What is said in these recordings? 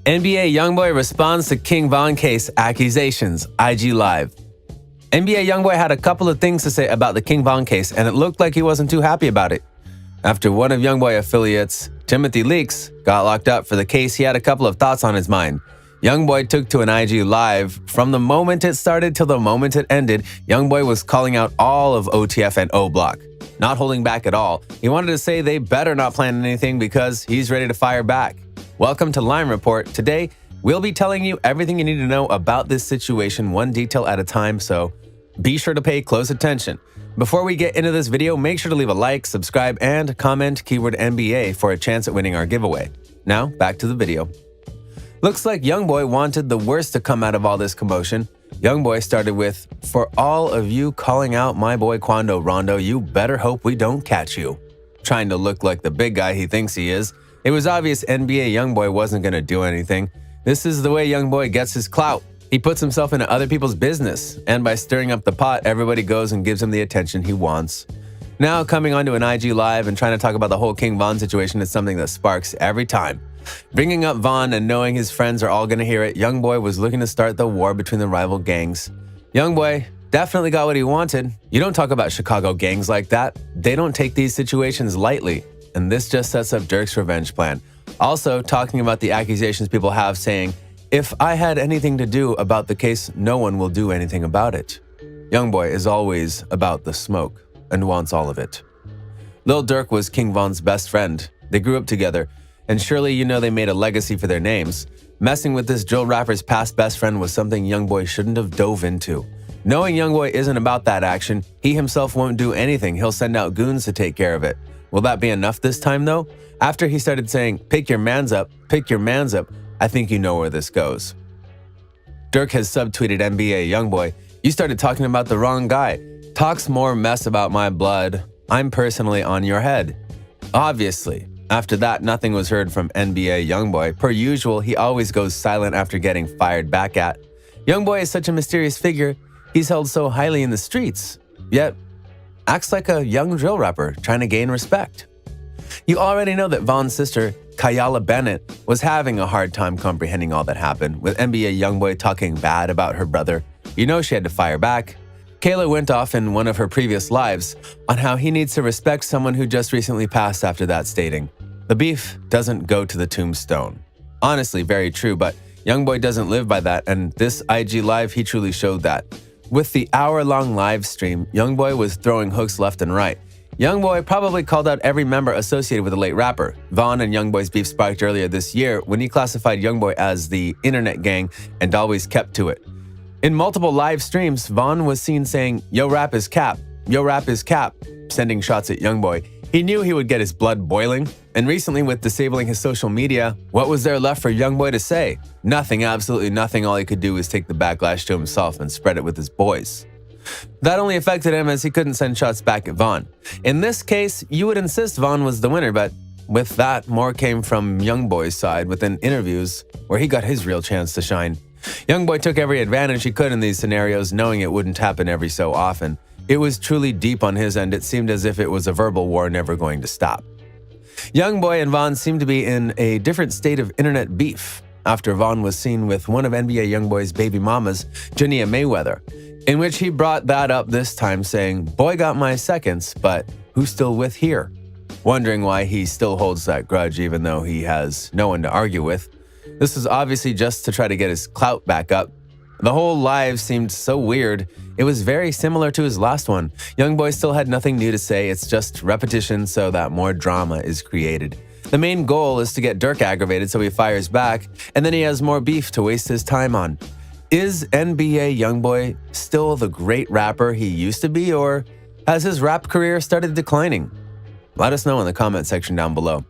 NBA YoungBoy responds to King Von case accusations, IG Live. NBA YoungBoy had a couple of things to say about the King Von case, and it looked like he wasn't too happy about it. After one of YoungBoy affiliates, Timothy Leaks, got locked up for the case, he had a couple of thoughts on his mind. YoungBoy took to an IG Live. From the moment it started till the moment it ended, YoungBoy was calling out all of OTF and O-Block, not holding back at all. He wanted to say they better not plan anything because he's ready to fire back. Welcome to Lime Report. Today, we'll be telling you everything you need to know about this situation, one detail at a time, so be sure to pay close attention. Before we get into this video, make sure to leave a like, subscribe, and comment keyword NBA for a chance at winning our giveaway. Now, back to the video. Looks like YoungBoy wanted the worst to come out of all this commotion. YoungBoy started with, "For all of you calling out my boy Quando Rondo, you better hope we don't catch you." Trying to look like the big guy he thinks he is. It was obvious NBA YoungBoy wasn't going to do anything. This is the way YoungBoy gets his clout. He puts himself into other people's business, and by stirring up the pot, everybody goes and gives him the attention he wants. Now, coming onto an IG Live and trying to talk about the whole King Von situation is something that sparks every time. Bringing up Von and knowing his friends are all going to hear it, YoungBoy was looking to start the war between the rival gangs. YoungBoy definitely got what he wanted. You don't talk about Chicago gangs like that. They don't take these situations lightly, and this just sets up Dirk's revenge plan. Also, talking about the accusations people have, saying, "If I had anything to do about the case, no one will do anything about it." YoungBoy is always about the smoke and wants all of it. Lil Durk was King Von's best friend. They grew up together, and surely you know they made a legacy for their names. Messing with this drill rapper's past best friend was something YoungBoy shouldn't have dove into. Knowing YoungBoy isn't about that action, he himself won't do anything. He'll send out goons to take care of it. Will that be enough this time though? After he started saying, "Pick your mans up, I think you know where this goes. Dirk has subtweeted NBA YoungBoy, "You started talking about the wrong guy. Talks more mess about my blood. I'm personally on your head." Obviously. After that, nothing was heard from NBA YoungBoy. Per usual, he always goes silent after getting fired back at. YoungBoy is such a mysterious figure. He's held so highly in the streets, yet acts like a young drill rapper trying to gain respect. You already know that Von's sister, Kayala Bennett, was having a hard time comprehending all that happened, with NBA YoungBoy talking bad about her brother. You know she had to fire back. Kayla went off in one of her previous lives on how he needs to respect someone who just recently passed after that, stating, "The beef doesn't go to the tombstone." Honestly, very true, but YoungBoy doesn't live by that, and this IG Live, he truly showed that. With the hour-long live stream, YoungBoy was throwing hooks left and right. YoungBoy probably called out every member associated with the late rapper. Von and YoungBoy's beef sparked earlier this year when he classified YoungBoy as the internet gang and always kept to it. In multiple live streams, Von was seen saying, "Yo rap is cap, yo rap is cap," sending shots at YoungBoy. He knew he would get his blood boiling, and recently with disabling his social media, what was there left for YoungBoy to say? Nothing, absolutely nothing. All he could do was take the backlash to himself and spread it with his boys. That only affected him as he couldn't send shots back at Von. In this case, you would insist Von was the winner, but with that, more came from YoungBoy's side within interviews where he got his real chance to shine. YoungBoy took every advantage he could in these scenarios, knowing it wouldn't happen every so often. It was truly deep on his end. It seemed as if it was a verbal war never going to stop. YoungBoy and Von seemed to be in a different state of internet beef after Von was seen with one of NBA YoungBoy's baby mamas, Jania Mayweather, in which he brought that up this time, saying, "Boy got my seconds, but who's still with here?" Wondering why he still holds that grudge even though he has no one to argue with. This was obviously just to try to get his clout back up. The whole live seemed so weird. It was very similar to his last one. YoungBoy still had nothing new to say. It's just repetition so that more drama is created. The main goal is to get Dirk aggravated so he fires back, and then he has more beef to waste his time on. Is NBA YoungBoy still the great rapper he used to be, or has his rap career started declining? Let us know in the comment section down below.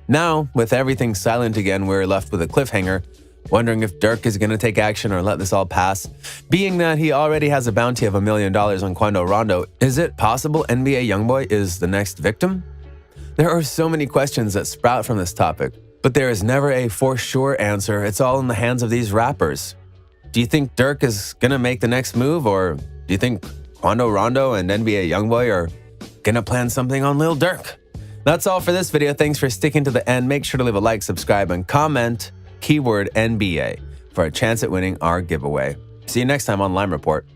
Now, with everything silent again, we're left with a cliffhanger, wondering if Dirk is going to take action or let this all pass. Being that he already has a bounty of $1 million on Quando Rondo, is it possible NBA YoungBoy is the next victim? There are so many questions that sprout from this topic, but there is never a for sure answer. It's all in the hands of these rappers. Do you think Dirk is going to make the next move, or do you think Quando Rondo and NBA YoungBoy are going to plan something on Lil Durk? That's all for this video. Thanks for sticking to the end. Make sure to leave a like, subscribe, and comment. keyword NBA for a chance at winning our giveaway. See you next time on Lime Report.